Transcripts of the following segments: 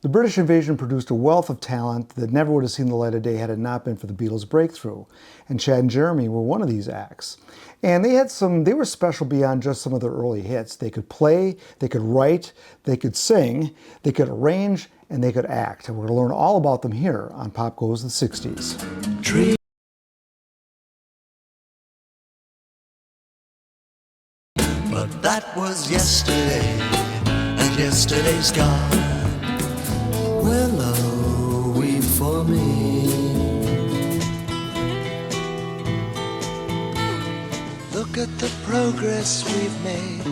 The British invasion produced a wealth of talent that never would have seen the light of day had it not been for the Beatles' breakthrough. And Chad and Jeremy were one of these acts. And they were special beyond just some of their early hits. They could play, they could write, they could sing, they could arrange, and they could act. And we're going to learn all about them here on Pop Goes the 60s. But that was yesterday, and yesterday's gone. Willow, weep for me. Look at the progress we've made.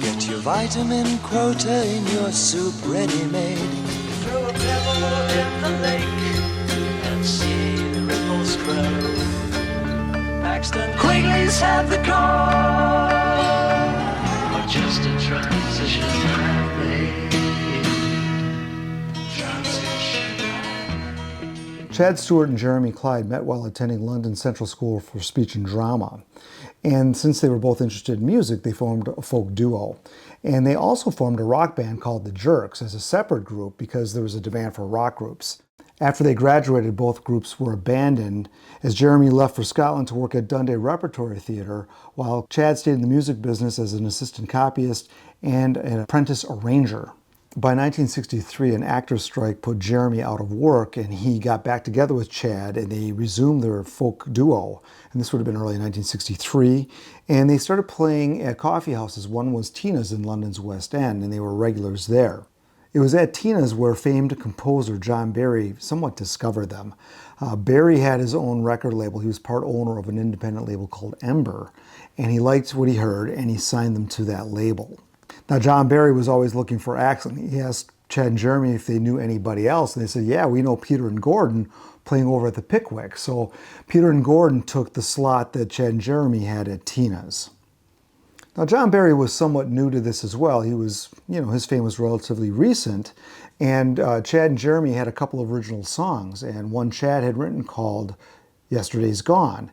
Get your vitamin quota in your soup ready-made. Throw a pebble in the lake and see the ripples grow. Paxton Quigley's had the call, or just a transition I've made. Chad, Stuart, and Jeremy Clyde met while attending London Central School for Speech and Drama. And since they were both interested in music, they formed a folk duo. And they also formed a rock band called the Jerks as a separate group because there was a demand for rock groups. After they graduated, both groups were abandoned as Jeremy left for Scotland to work at Dundee Repertory Theatre, while Chad stayed in the music business as an assistant copyist and an apprentice arranger. By 1963, an actors' strike put Jeremy out of work, and he got back together with Chad, and they resumed their folk duo. And this would have been early 1963. And they started playing at coffee houses. One was Tina's in London's West End, and they were regulars there. It was at Tina's where famed composer John Barry somewhat discovered them. Barry had his own record label. He was part owner of an independent label called Ember, and he liked what he heard, and he signed them to that label. Now, John Barry was always looking for acts, and he asked Chad and Jeremy if they knew anybody else, and they said, yeah, we know Peter and Gordon playing over at the Pickwick. So Peter and Gordon took the slot that Chad and Jeremy had at Tina's. Now, John Barry was somewhat new to this as well. He was, his fame was relatively recent, and Chad and Jeremy had a couple of original songs, and one Chad had written called Yesterday's Gone.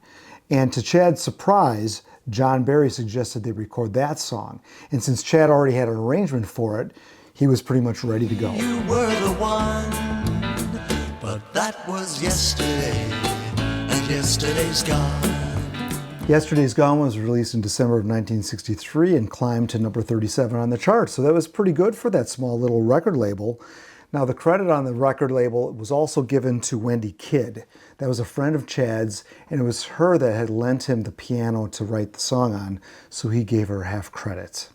And to Chad's surprise, John Barry suggested they record that song. And since Chad already had an arrangement for it, he was pretty much ready to go. You were the one, but that was yesterday, and yesterday's gone. Yesterday's Gone was released in December of 1963 and climbed to number 37 on the charts. So that was pretty good for that small little record label. Now, the credit on the record label was also given to Wendy Kidd. That was a friend of Chad's, and it was her that had lent him the piano to write the song on, so he gave her half credit.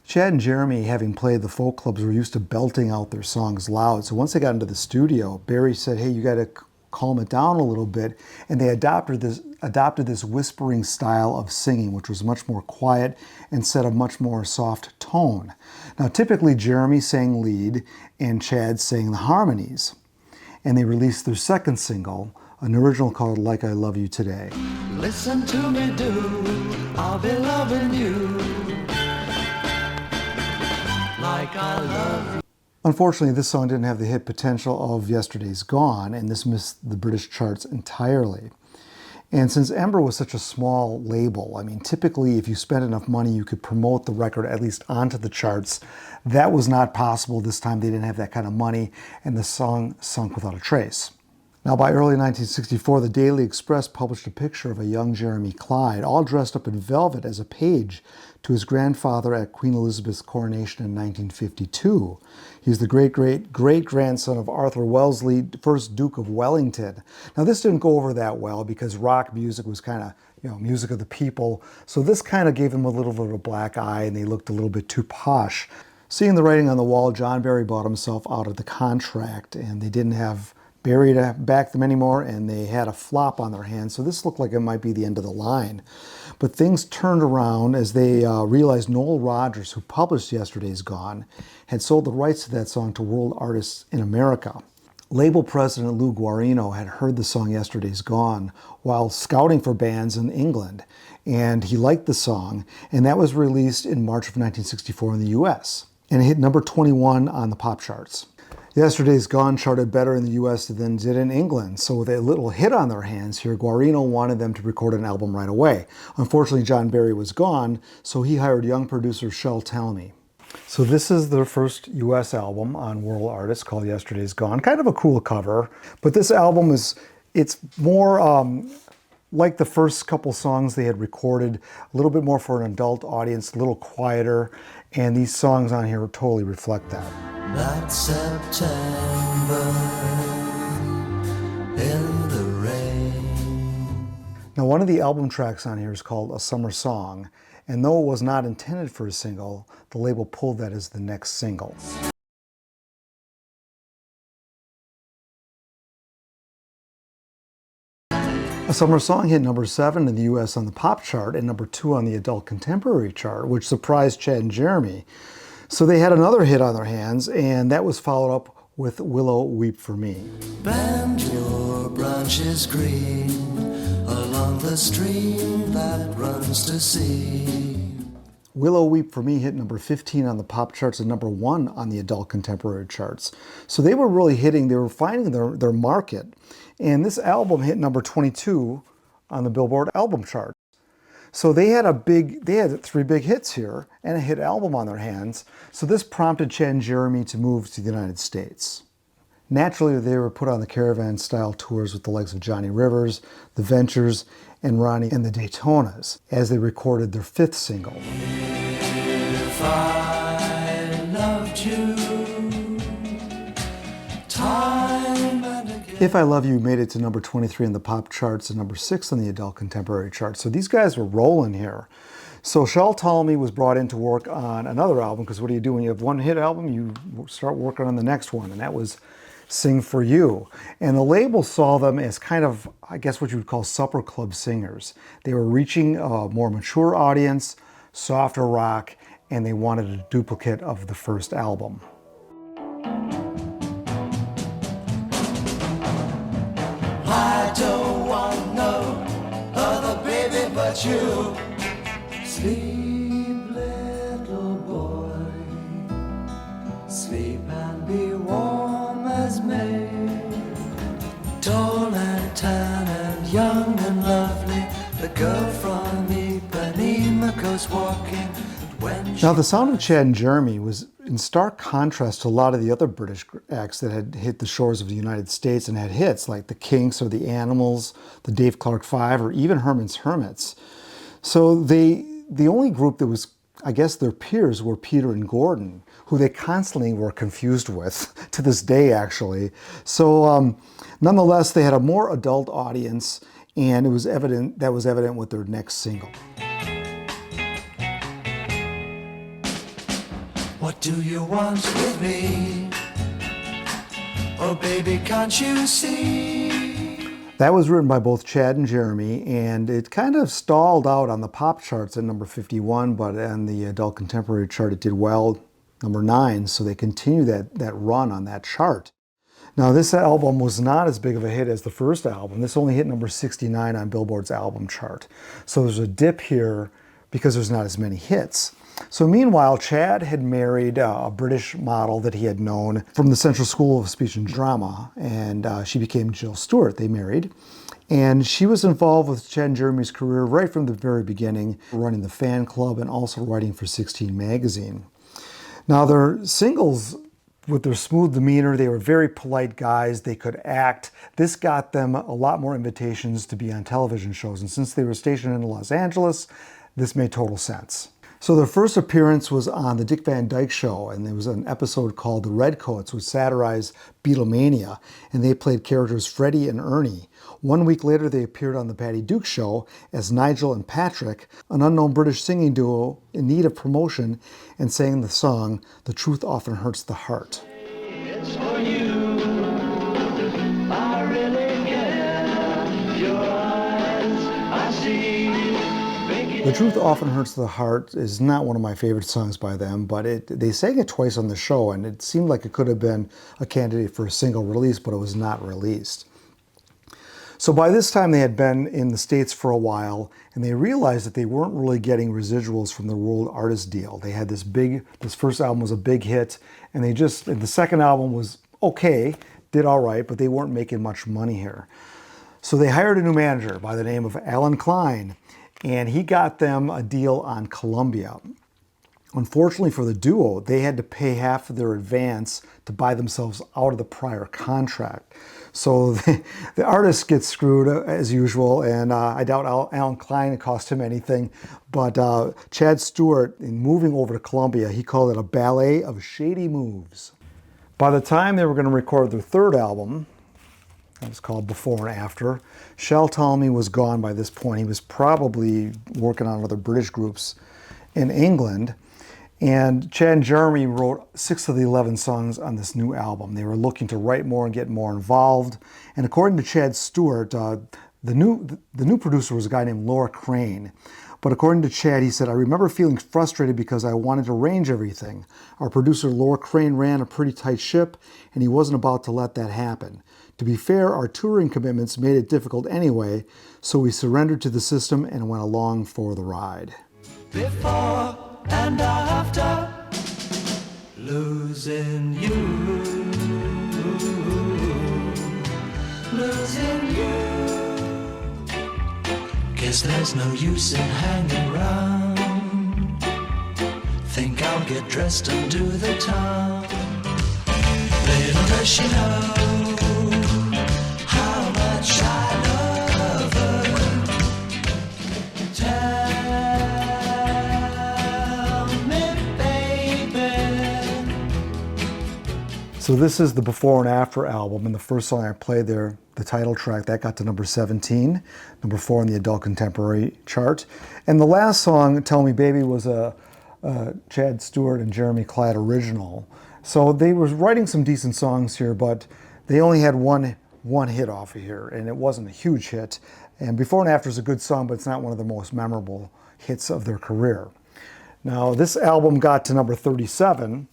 Chad and Jeremy, having played the folk clubs, were used to belting out their songs loud. So once they got into the studio, Barry said, hey, you got to calm it down a little bit, and they adopted this whispering style of singing, which was much more quiet and set a much more soft tone. Now, typically Jeremy sang lead and Chad sang the harmonies, and they released their second single, an original called Like I Love You Today. Listen to me do, I'll be loving you like I love you. Unfortunately, this song didn't have the hit potential of Yesterday's Gone, and this missed the British charts entirely. And since Ember was such a small label, I mean, typically if you spent enough money, you could promote the record at least onto the charts. That was not possible this time. They didn't have that kind of money, and the song sunk without a trace. Now, by early 1964, the Daily Express published a picture of a young Jeremy Clyde, all dressed up in velvet as a page to his grandfather at Queen Elizabeth's coronation in 1952. He's the great-great-great-grandson of Arthur Wellesley, 1st Duke of Wellington. Now, this didn't go over that well because rock music was kind of, music of the people. So this kind of gave him a little bit of a black eye, and they looked a little bit too posh. Seeing the writing on the wall, John Barry bought himself out of the contract, and they didn't have Barry to back them anymore, and they had a flop on their hands, so this looked like it might be the end of the line. But things turned around as they realized Noel Rodgers, who published Yesterday's Gone, had sold the rights to that song to World Artists in America. Label president Lou Guarino had heard the song Yesterday's Gone while scouting for bands in England, and he liked the song, and that was released in March of 1964 in the US, and it hit number 21 on the pop charts. Yesterday's Gone charted better in the US than did in England, so with a little hit on their hands here, Guarino wanted them to record an album right away. Unfortunately, John Barry was gone, so he hired young producer Shel Talmy. So this is their first US album on World Artists called Yesterday's Gone. Kind of a cool cover, but this album it's more like the first couple songs they had recorded, a little bit more for an adult audience, a little quieter, and these songs on here totally reflect that. That September in the rain. Now, one of the album tracks on here is called A Summer Song, and though it was not intended for a single, the label pulled that as the next single. A Summer Song hit number 7 in the US on the pop chart and number 2 on the adult contemporary chart, which surprised Chad and Jeremy. So they had another hit on their hands, and that was followed up with Willow Weep for Me. Bend your branches green along the stream that runs to sea. Willow Weep for Me hit number 15 on the pop charts and number 1 on the adult contemporary charts. So they were really they were finding their market. And this album hit number 22 on the Billboard album chart. So they had 3 big hits here and a hit album on their hands. So this prompted Chad and Jeremy to move to the United States. Naturally, they were put on the caravan-style tours with the likes of Johnny Rivers, The Ventures, and Ronnie and the Daytonas as they recorded their 5th single. If I loved you, time and again. If I Love You made it to number 23 in the pop charts and number 6 on the adult contemporary charts. So these guys were rolling here. So Shel Talmy was brought in to work on another album, because what do you do when you have one hit album? You start working on the next one, and that was Sing for You. And the label saw them as kind of, I guess what you would call supper club singers. They were reaching a more mature audience, softer rock, and they wanted a duplicate of the first album. I don't want no other baby but you. Sleep, little boy, sleep and be warm as May. Tall and tan and young and lovely, the girl from Ipanema goes walking. Now, the sound of Chad and Jeremy was in stark contrast to a lot of the other British acts that had hit the shores of the United States and had hits like the Kinks or the Animals, the Dave Clark Five, or even Herman's Hermits. So the only group that was, I guess, their peers were Peter and Gordon, who they constantly were confused with, to this day, actually. So nonetheless, they had a more adult audience, and that was evident with their next single. What do you want with me? Oh baby, can't you see? That was written by both Chad and Jeremy, and it kind of stalled out on the pop charts at number 51, but on the adult contemporary chart it did well, number 9, so they continued that run on that chart. Now, this album was not as big of a hit as the first album. This only hit number 69 on Billboard's album chart. So there's a dip here because there's not as many hits. So meanwhile, Chad had married a British model that he had known from the Central School of Speech and Drama, and she became Jill Stewart. They married, and she was involved with Chad and Jeremy's career right from the very beginning, running the fan club and also writing for 16 magazine. Now, their singles, with their smooth demeanor, they were very polite guys, they could act. This got them a lot more invitations to be on television shows, and since they were stationed in Los Angeles, this made total sense. So their first appearance was on the Dick Van Dyke Show, and there was an episode called The Redcoats, which satirized Beatlemania, and they played characters Freddie and Ernie. 1 week later, they appeared on The Patty Duke Show as Nigel and Patrick, an unknown British singing duo in need of promotion, and sang the song, The Truth Often Hurts the Heart. It's for you, I really care, your eyes, I see. The Truth Often Hurts the Heart is not one of my favorite songs by them, but they sang it twice on the show, and it seemed like it could have been a candidate for a single release, but it was not released. So by this time, they had been in the States for a while, and they realized that they weren't really getting residuals from the World Artist deal. They had this first album was a big hit, and the second album was okay, did all right, but they weren't making much money here. So they hired a new manager by the name of Alan Klein, and he got them a deal on Columbia. Unfortunately for the duo, they had to pay half of their advance to buy themselves out of the prior contract. So the artist gets screwed as usual, and I doubt Alan Klein, it cost him anything. But Chad Stewart, in moving over to Columbia, he called it a ballet of shady moves. By the time they were going to record their third album, it was called Before and After, Shel Talmy was gone by this point. He was probably working on other British groups in England. And Chad and Jeremy wrote 6 of the 11 songs on this new album. They were looking to write more and get more involved. And according to Chad Stewart, the new producer was a guy named Laura Crane. But according to Chad, he said, "I remember feeling frustrated because I wanted to arrange everything. Our producer, Laura Crane, ran a pretty tight ship, and he wasn't about to let that happen. To be fair, our touring commitments made it difficult anyway, so we surrendered to the system and went along for the ride." Before and after losing you, losing you. Guess there's no use in hanging round. Think I'll get dressed and do the town. Little does she know how much I love her. So this is the Before and After album, and the first song I played there, the title track, that got to number 17, number 4 on the adult contemporary chart. And the last song, Tell Me Baby, was a Chad Stewart and Jeremy Clyde original. So they were writing some decent songs here, but they only had one hit off of here, and it wasn't a huge hit. And Before and After is a good song, but it's not one of the most memorable hits of their career. Now, this album got to number 37,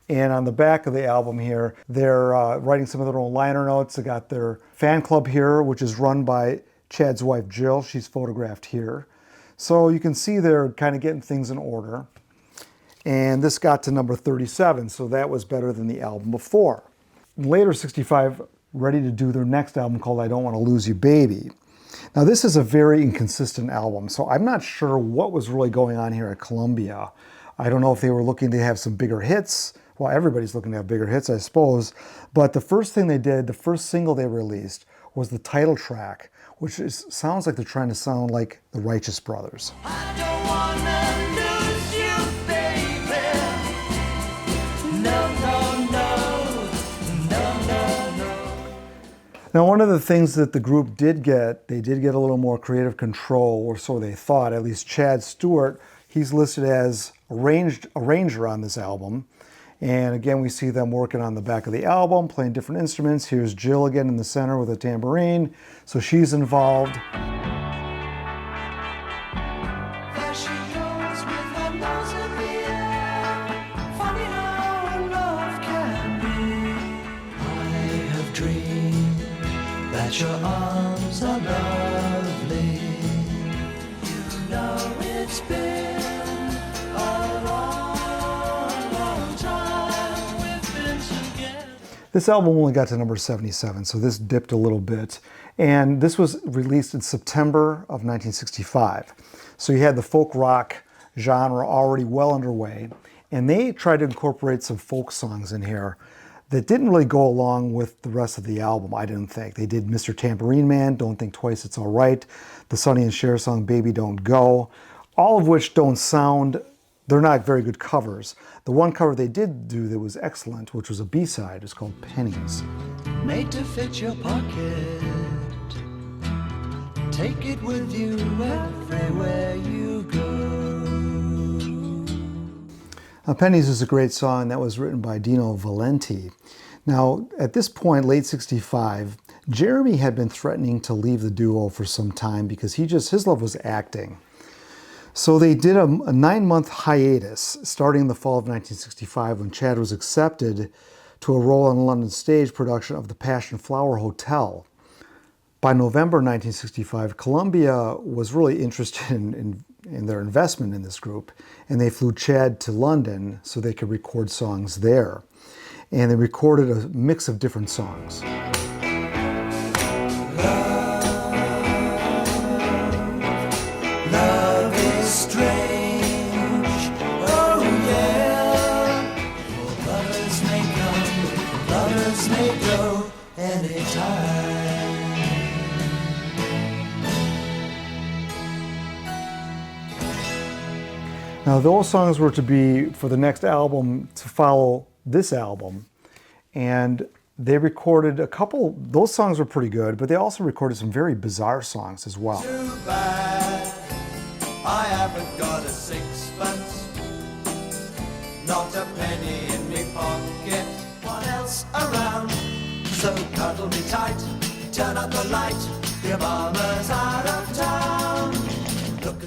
and on the back of the album here, they're writing some of their own liner notes. They got their fan club here, which is run by Chad's wife, Jill. She's photographed here. So you can see they're kind of getting things in order. And this got to number 37, so that was better than the album before. Later, 65, ready to do their next album called I Don't Want to Lose You, Baby. Now, this is a very inconsistent album, so I'm not sure what was really going on here at Columbia. I don't know if they were looking to have some bigger hits. Well, everybody's looking to have bigger hits, I suppose. But the first thing they did, the first single they released, was the title track, which sounds like they're trying to sound like the Righteous Brothers. I don't wanna lose you, baby. No, no, no, no, no, no. Now, one of the things that the group did get, they did get a little more creative control, or so they thought. At least Chad Stewart, he's listed as arranger on this album. And again, we see them working on the back of the album, playing different instruments. Here's Jill again in the center with a tambourine. So she's involved. There she goes with her nose in the air. Funny how love can be. I have dreamed that your arms are lovely. You know it's been a long time we've been together. This album only got to number 77, so this dipped a little bit. And this was released in September of 1965. So you had the folk rock genre already well underway. And they tried to incorporate some folk songs in here that didn't really go along with the rest of the album, I didn't think. They did Mr. Tambourine Man, Don't Think Twice, It's All Right, the Sonny and Cher song, Baby Don't Go, all of which don't sound, they're not very good covers. The one cover they did do that was excellent, which was a B-side, is called Pennies. Made to fit your pocket. Take it with you everywhere you go. Pennies is a great song that was written by Dino Valenti. Now, at this point, late 65, Jeremy had been threatening to leave the duo for some time because his love was acting. So they did a 9-month hiatus starting the fall of 1965 when Chad was accepted to a role in a London stage production of The Passion Flower Hotel. By November 1965, Columbia was really interested in their investment in this group, and they flew Chad to London so they could record songs there. And they recorded a mix of different songs. Love is strange, oh Lovers may go anytime. Now those songs were to be for the next album to follow this album, and they recorded a couple, those songs were pretty good, but they also recorded some very bizarre songs as well. Too bad I haven't got a sixpence, not a penny in me pocket, what else around? So cuddle me tight, turn up the light, your mama's out of town.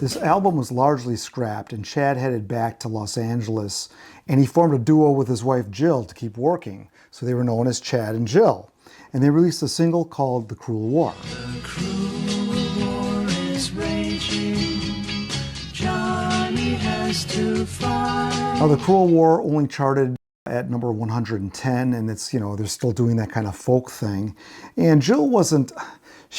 This album was largely scrapped, and Chad headed back to Los Angeles, and he formed a duo with his wife Jill to keep working. So they were known as Chad and Jill. And they released a single called The Cruel War. The cruel war is raging. Johnny has to fight. Now, The Cruel War only charted at number 110, and it's, you know, they're still doing that kind of folk thing. And Jill wasn't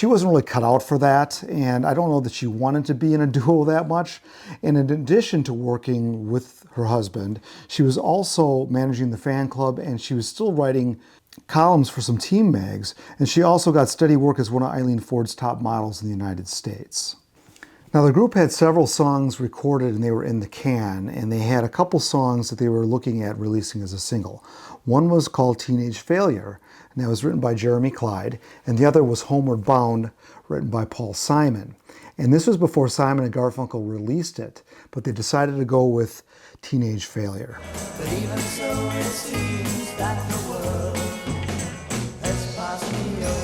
really cut out for that, and I don't know that she wanted to be in a duo that much. And in addition to working with her husband, she was also managing the fan club, and she was still writing columns for some teen mags, and she also got steady work as one of Eileen Ford's top models in the United States. Now, the group had several songs recorded and they were in the can, and they had a couple songs that they were looking at releasing as a single. One was called Teenage Failure, and that was written by Jeremy Clyde, and the other was Homeward Bound, written by Paul Simon. And this was before Simon and Garfunkel released it, but they decided to go with Teenage Failure. But even so, it seems that the world has passed me over.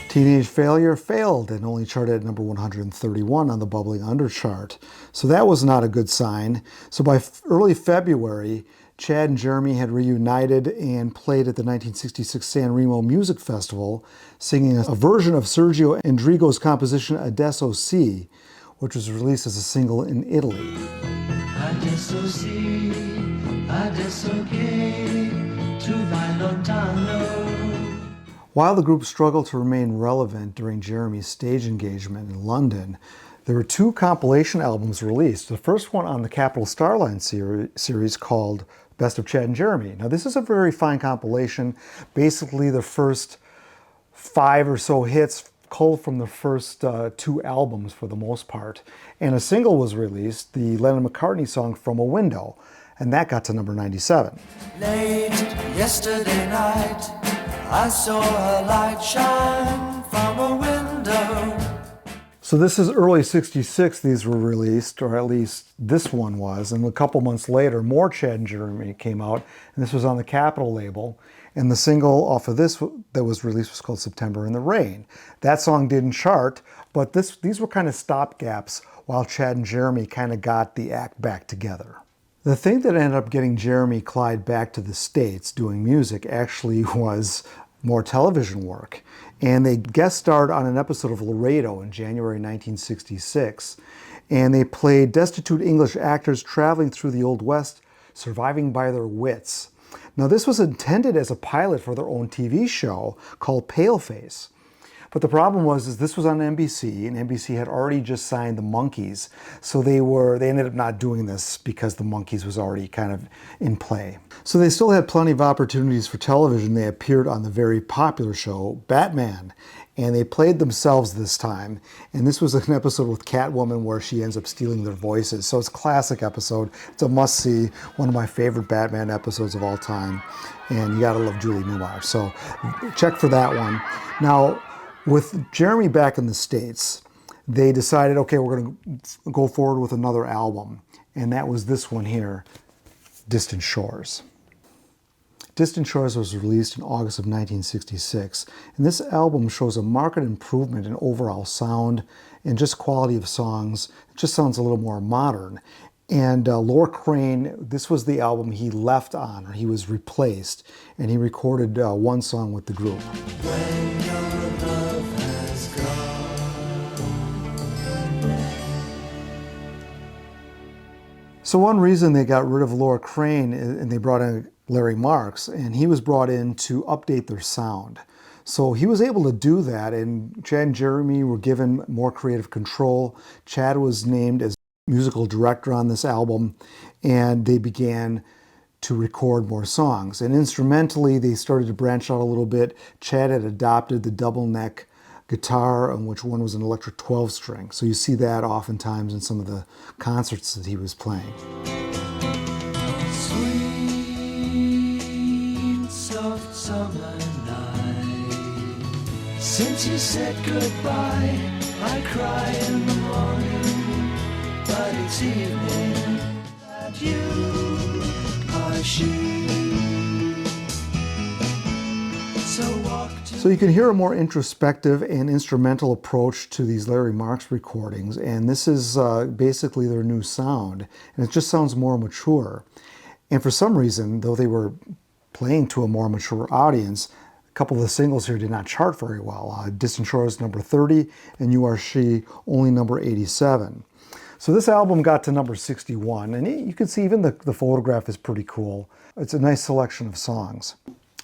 Teenage Failure failed and only charted at number 131 on the Bubbling Under chart. So that was not a good sign. So by early February, Chad and Jeremy had reunited and played at the 1966 San Remo Music Festival, singing a version of Sergio Endrigo's composition Adesso Si, which was released as a single in Italy. Adesso sì, adesso che tu vai lontano. While the group struggled to remain relevant during Jeremy's stage engagement in London, there were two compilation albums released. The first one on the Capitol Starline series called Best of Chad and Jeremy. Now, this is a very fine compilation. Basically, the first 5 or so hits culled from the first 2 albums for the most part. And a single was released, the Lennon-McCartney song From a Window, and that got to number 97. Late yesterday night, I saw a light shine from a window. So this is early 66 these were released, or at least this one was, and a couple months later more Chad and Jeremy came out, and this was on the Capitol label, and the single off of this that was released was called September in the Rain. That song didn't chart, but these were kind of stopgaps while Chad and Jeremy kind of got the act back together. The thing that ended up getting Jeremy Clyde back to the States doing music actually was more television work. And they guest starred on an episode of Laredo in January 1966. And they played destitute English actors traveling through the Old West, surviving by their wits. Now, this was intended as a pilot for their own TV show called Paleface. But the problem was this was on NBC, and NBC had already just signed the Monkees, so they ended up not doing this because the Monkees was already kind of in play. So they still had plenty of opportunities for television. They appeared on the very popular show Batman, and they played themselves this time. And this was an episode with Catwoman where she ends up stealing their voices. So it's a classic episode. It's a must-see, one of my favorite Batman episodes of all time. And you gotta love Julie Newmar. So check for that one. Now, with Jeremy back in the States, they decided, okay, we're going to go forward with another album. And that was this one here, Distant Shores. Distant Shores was released in August of 1966. And this album shows a marked improvement in overall sound and just quality of songs. It just sounds a little more modern. And Laura Crane, this was the album he left on, or he was replaced. And he recorded one song with the group. When your love has gone. So one reason they got rid of Laura Crane and they brought in Larry Marks, and he was brought in to update their sound. So he was able to do that, and Chad and Jeremy were given more creative control. Chad was named as musical director on this album, and they began to record more songs. And instrumentally, they started to branch out a little bit. Chad had adopted the double neck guitar, on which one was an electric 12-string. So you see that oftentimes in some of the concerts that he was playing. Sweet, soft summer night. Since you said goodbye, I cry in the morning, but it's evening, and you are she. So you can hear a more introspective and instrumental approach to these Larry Marks recordings, and this is basically their new sound, and it just sounds more mature. And for some reason, though they were playing to a more mature audience, a couple of the singles here did not chart very well. Distant Shores number 30, and You Are She only number 87. So this album got to number 61, and you can see even the photograph is pretty cool. It's a nice selection of songs.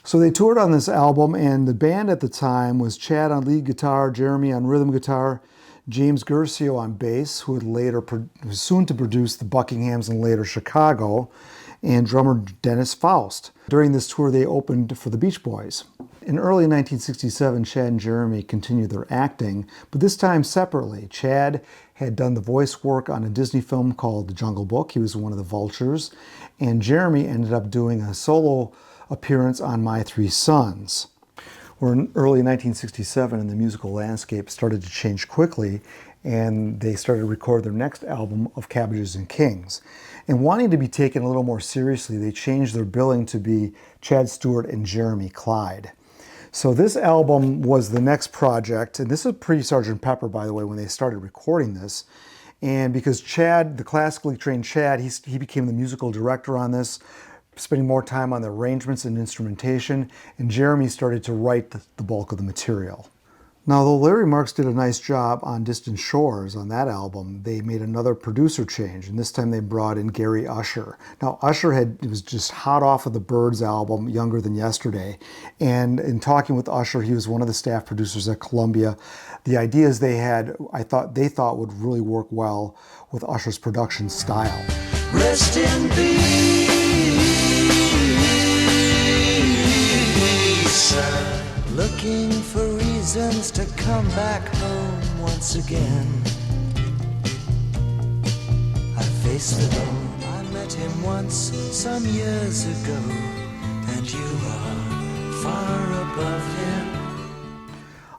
So they toured on this album, and the band at the time was Chad on lead guitar, Jeremy on rhythm guitar, James Guercio on bass, who was soon to produce the Buckinghams and later Chicago, and drummer Dennis Faust. During this tour, they opened for the Beach Boys. In early 1967, Chad and Jeremy continued their acting, but this time separately. Chad had done the voice work on a Disney film called The Jungle Book. He was one of the vultures, and Jeremy ended up doing a solo appearance on My Three Sons. We're in early 1967 and the musical landscape started to change quickly, and they started to record their next album of Cabbages and Kings. And wanting to be taken a little more seriously, they changed their billing to be Chad Stewart and Jeremy Clyde. So this album was the next project, and this is pre-Sgt. Pepper, by the way, when they started recording this. And because Chad, the classically trained Chad, he became the musical director on this, spending more time on the arrangements and instrumentation, and Jeremy started to write the bulk of the material. Now, though Larry Marks did a nice job on Distant Shores on that album, they made another producer change, and this time they brought in Gary Usher. Now, Usher was just hot off of the Byrds album, Younger Than Yesterday, and in talking with Usher, he was one of the staff producers at Columbia. The ideas they had, they thought would really work well with Usher's production style. Rest in peace. Looking for reasons to come back home once again. I face the dawn. I met him once some years ago, and you are far above him.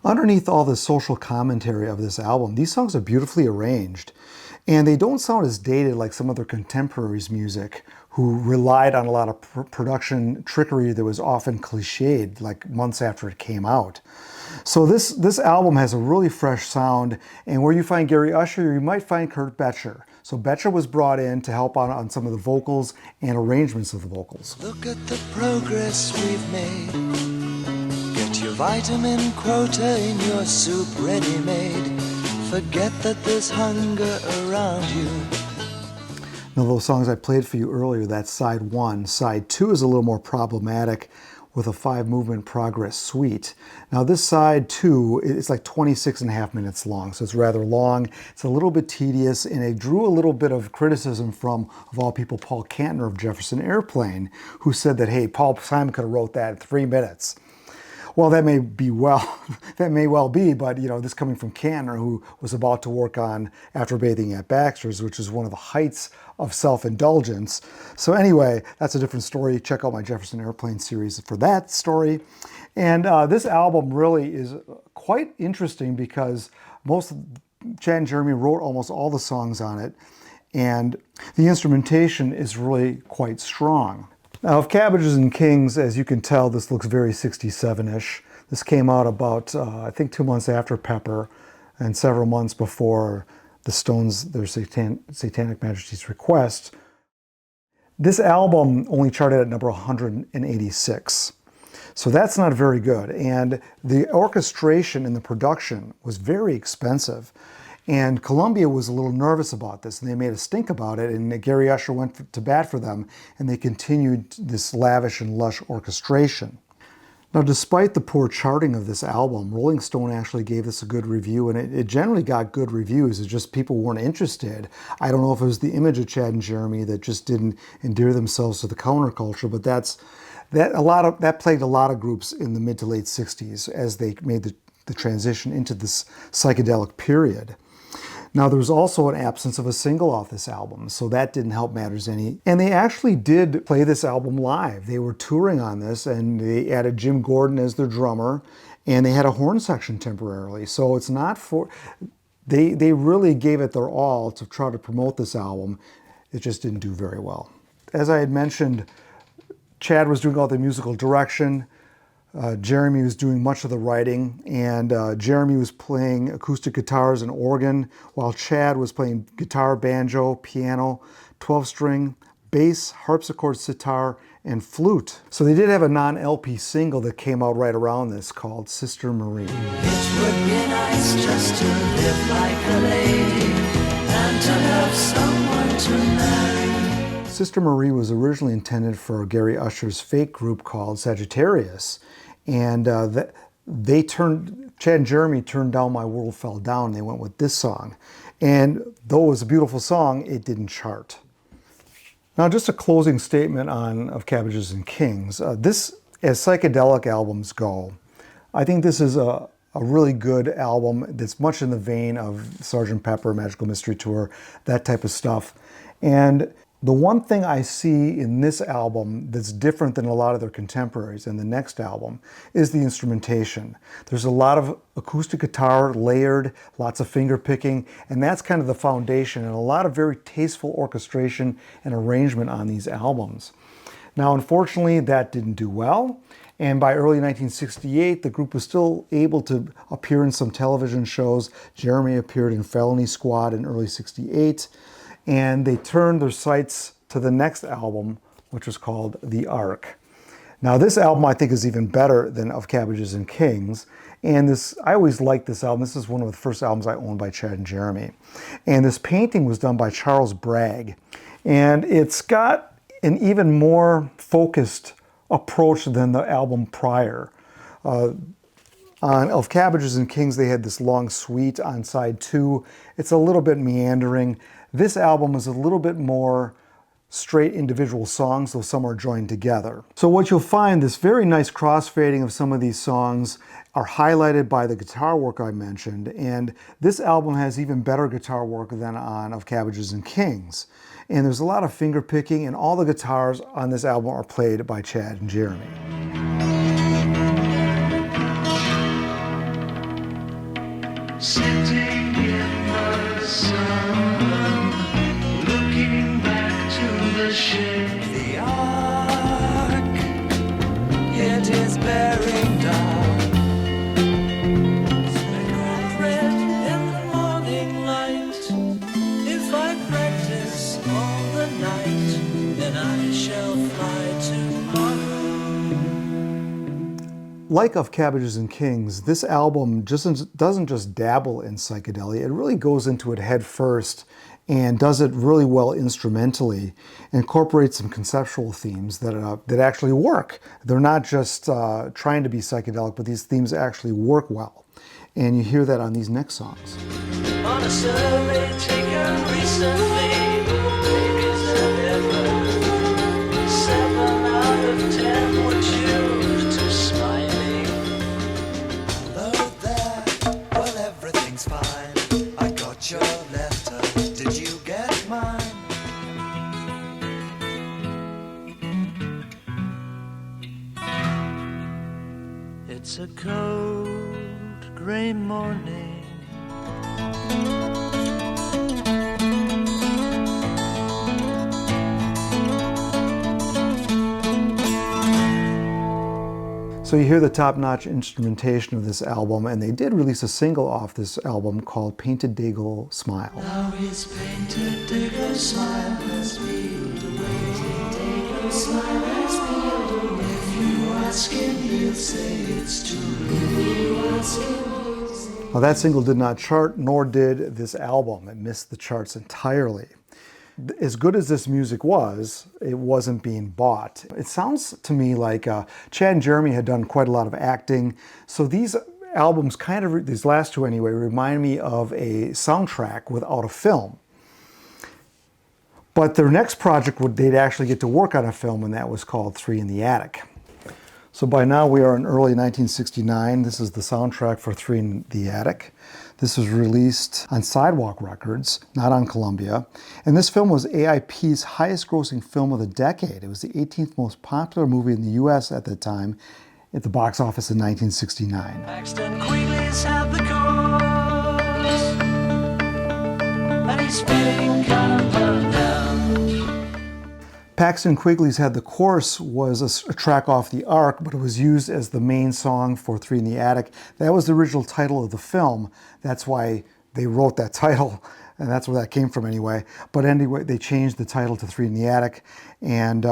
Underneath all the social commentary of this album, these songs are beautifully arranged, and they don't sound as dated like some of their contemporaries' music, who relied on a lot of production trickery that was often cliched, like months after it came out. So this album has a really fresh sound, and where you find Gary Usher, you might find Kurt Betcher. So Betcher was brought in to help on some of the vocals and arrangements of the vocals. Look at the progress we've made. Get your vitamin quota in your soup ready-made. Forget that there's hunger around you. Now, those songs I played for you earlier, that's side 1. Side 2 is a little more problematic with a 5-movement progress suite. Now, this side 2, it's like 26 and a half minutes long, so it's rather long. It's a little bit tedious, and it drew a little bit of criticism from, of all people, Paul Kantner of Jefferson Airplane, who said that, hey, Paul Simon could have wrote that in 3 minutes. Well, that may well be, but this coming from Kantner, who was about to work on After Bathing at Baxter's, which is one of the heights of self-indulgence. So anyway, that's a different story. Check out my Jefferson Airplane series for that story. And this album really is quite interesting because Chad and Jeremy wrote almost all the songs on it, and the instrumentation is really quite strong. Now, of Cabbages and Kings, as you can tell, this looks very 67-ish. This came out about, I think, 2 months after Pepper and several months before the Stones, their Satanic Majesty's Request. This album only charted at number 186. So that's not very good. And the orchestration and the production was very expensive. And Columbia was a little nervous about this, and they made a stink about it, and Gary Usher went to bat for them, and they continued this lavish and lush orchestration. Now, despite the poor charting of this album, Rolling Stone actually gave this a good review, and it generally got good reviews. It's just people weren't interested. I don't know if it was the image of Chad and Jeremy that just didn't endear themselves to the counterculture, but that plagued a lot of groups in the mid to late 60s as they made the transition into this psychedelic period. Now, there was also an absence of a single off this album, so that didn't help matters any. And they actually did play this album live. They were touring on this, and they added Jim Gordon as their drummer, and they had a horn section temporarily. So it's not for... They really gave it their all to try to promote this album. It just didn't do very well. As I had mentioned, Chad was doing all the musical direction. Jeremy was doing much of the writing, and Jeremy was playing acoustic guitars and organ, while Chad was playing guitar, banjo, piano, 12-string, bass, harpsichord, sitar, and flute. So they did have a non-LP single that came out right around this called Sister Marie. It would be nice just to live like a lady and to have someone to marry. Sister Marie was originally intended for Gary Usher's fake group called Sagittarius. And Chad and Jeremy turned down My World Fell Down. They went with this song. And though it was a beautiful song, it didn't chart. Now, just a closing statement on Of Cabbages and Kings. This, as psychedelic albums go, I think this is a really good album that's much in the vein of Sgt. Pepper, Magical Mystery Tour, that type of stuff. And the one thing I see in this album that's different than a lot of their contemporaries in the next album is the instrumentation. There's a lot of acoustic guitar layered, lots of finger picking, and that's kind of the foundation, and a lot of very tasteful orchestration and arrangement on these albums. Now, unfortunately, that didn't do well, and by early 1968, the group was still able to appear in some television shows. Jeremy appeared in Felony Squad in early '68. And they turned their sights to the next album, which was called The Ark. Now, this album I think is even better than Of Cabbages and Kings. And I always liked this album. This is one of the first albums I owned by Chad and Jeremy. And this painting was done by Charles Bragg. And it's got an even more focused approach than the album prior. On Of Cabbages and Kings, they had this long suite on side 2. It's a little bit meandering. This album is a little bit more straight individual songs, though some are joined together. So what you'll find, this very nice crossfading of some of these songs are highlighted by the guitar work I mentioned, and this album has even better guitar work than on Of Cabbages and Kings. And there's a lot of finger picking, and all the guitars on this album are played by Chad and Jeremy. Sitting in the sun, looking back to the ship. The ark, it is bearing down. Speckled red in the morning light. If I practice all the night, then I shall fly tomorrow. Like Of Cabbages and Kings, this album doesn't just dabble in psychedelia, it really goes into it head first and does it really well instrumentally, incorporates some conceptual themes that actually work. They're not just trying to be psychedelic, but these themes actually work well. And you hear that on these next songs. On a survey taken recently, babies and ever, 7 out of 10 would choose to smiling. Hello there, well everything's fine. I got your letter, did you get mine? It's a cold, gray morning. So you hear the top-notch instrumentation of this album, and they did release a single off this album called Painted Dago Smile. Now his painted Dago smile has peeled away. Dago smile has peeled away. If you ask him, he'll say it's too late. If you ask him, he'll say. Now that single did not chart, nor did this album. It missed the charts entirely. as good as this music was, it wasn't being bought. It sounds to me like Chad and Jeremy had done quite a lot of acting. So these albums kind of, these last two anyway, remind me of a soundtrack without a film. But their next project, they'd actually get to work on a film, and that was called Three in the Attic. So by now we are in early 1969. This is the soundtrack for Three in the Attic. This was released on Sidewalk Records, not on Columbia. And this film was AIP's highest grossing film of the decade. It was the 18th most popular movie in the US at the time, at the box office in 1969. Paxton Quigley's had the course, and he's feeling kind of burned down. Paxton Quigley's Had the Chorus was a track off the Ark, but it was used as the main song for Three in the Attic. That was the original title of the film. That's why they wrote that title, and that's where that came from anyway. But anyway, they changed the title to Three in the Attic. And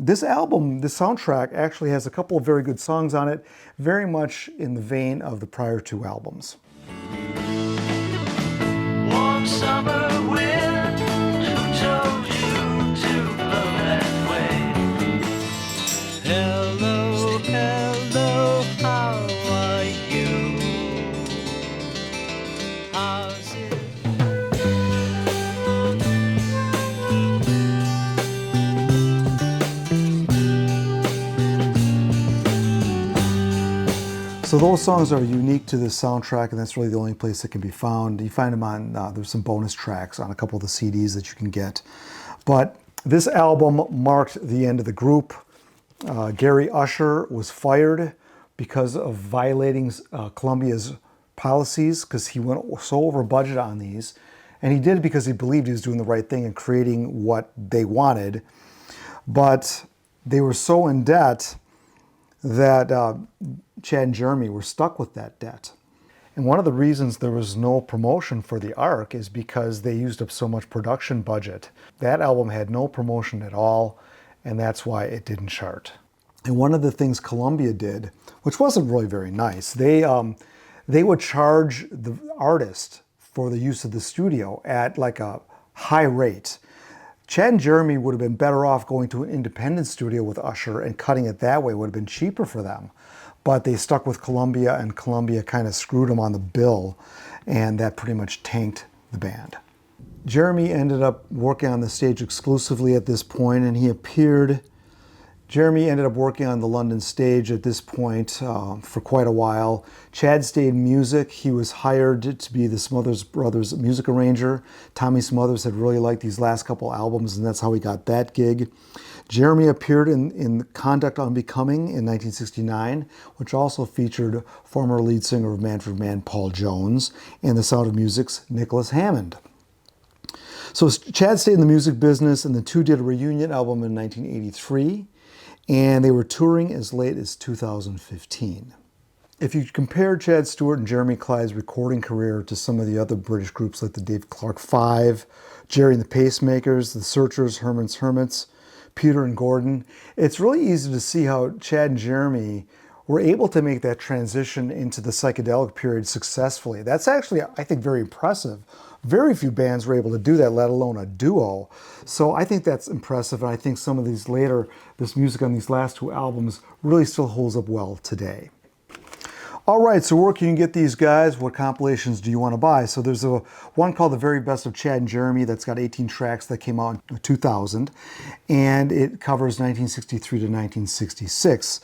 this album, this soundtrack, actually has a couple of very good songs on it, very much in the vein of the prior two albums. Warm summer wind, who told you to blow that way? Hello, hello, how are you? How's it? So those songs are unique to this soundtrack, and that's really the only place that can be found. You find them on, there's some bonus tracks on a couple of the CDs that you can get. But this album marked the end of the group. Gary Usher was fired because of violating Columbia's policies, because he went so over budget on these. And he did it because he believed he was doing the right thing and creating what they wanted. But they were so in debt that Chad and Jeremy were stuck with that debt. And one of the reasons there was no promotion for the Ark is because they used up so much production budget. That album had no promotion at all, and that's why it didn't chart. And one of the things Columbia did, which wasn't really very nice, they would charge the artist for the use of the studio at like a high rate. Chad and Jeremy would have been better off going to an independent studio with Usher and cutting it that way. It would have been cheaper for them. But they stuck with Columbia, and Columbia kind of screwed them on the bill, and that pretty much tanked the band. Jeremy ended up working on the stage exclusively at this point, and Jeremy ended up working on the London stage at this point for quite a while. Chad stayed in music. He was hired to be the Smothers Brothers music arranger. Tommy Smothers had really liked these last couple albums, and that's how he got that gig. Jeremy appeared in Conduct Unbecoming in 1969, which also featured former lead singer of Manfred Mann, Paul Jones, and The Sound of Music's Nicholas Hammond. So Chad stayed in the music business, and the two did a reunion album in 1983, and they were touring as late as 2015. If you compare Chad Stewart and Jeremy Clyde's recording career to some of the other British groups like the Dave Clark Five, Jerry and the Pacemakers, the Searchers, Herman's Hermits, Peter and Gordon, it's really easy to see how Chad and Jeremy were able to make that transition into the psychedelic period successfully. That's actually, I think, very impressive. Very few bands were able to do that, let alone a duo. So I think that's impressive, and I think some of these this music on these last two albums really still holds up well today. All right, so where can you get these guys? What compilations do you want to buy? So there's one called The Very Best of Chad and Jeremy that's got 18 tracks that came out in 2000, and it covers 1963 to 1966.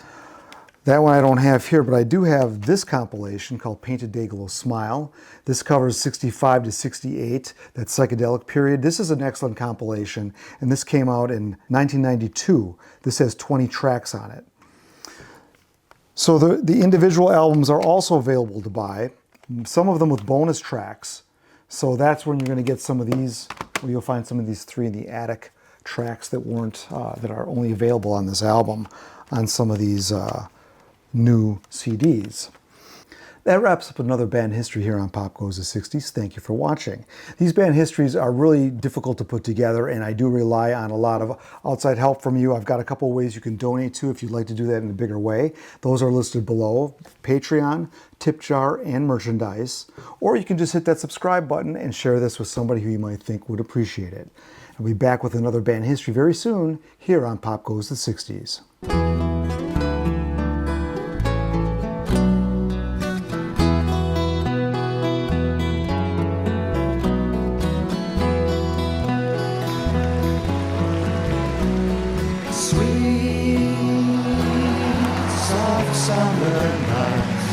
That one I don't have here, but I do have this compilation called Painted Dayglow Smile. This covers 65 to 68, that psychedelic period. This is an excellent compilation, and this came out in 1992. This has 20 tracks on it. So the individual albums are also available to buy, some of them with bonus tracks. So that's when you're going to get some of these, where you'll find some of these Three in the Attic tracks that that are only available on this album on some of these new CDs. That wraps up another band history here on Pop Goes the 60s. Thank you for watching. These band histories are really difficult to put together, and I do rely on a lot of outside help from you. I've got a couple of ways you can donate to if you'd like to do that in a bigger way. Those are listed below: Patreon, tip jar, and merchandise. Or you can just hit that subscribe button and share this with somebody who you might think would appreciate it. I'll be back with another band history very soon here on Pop Goes the 60s. Sweet, soft summer nights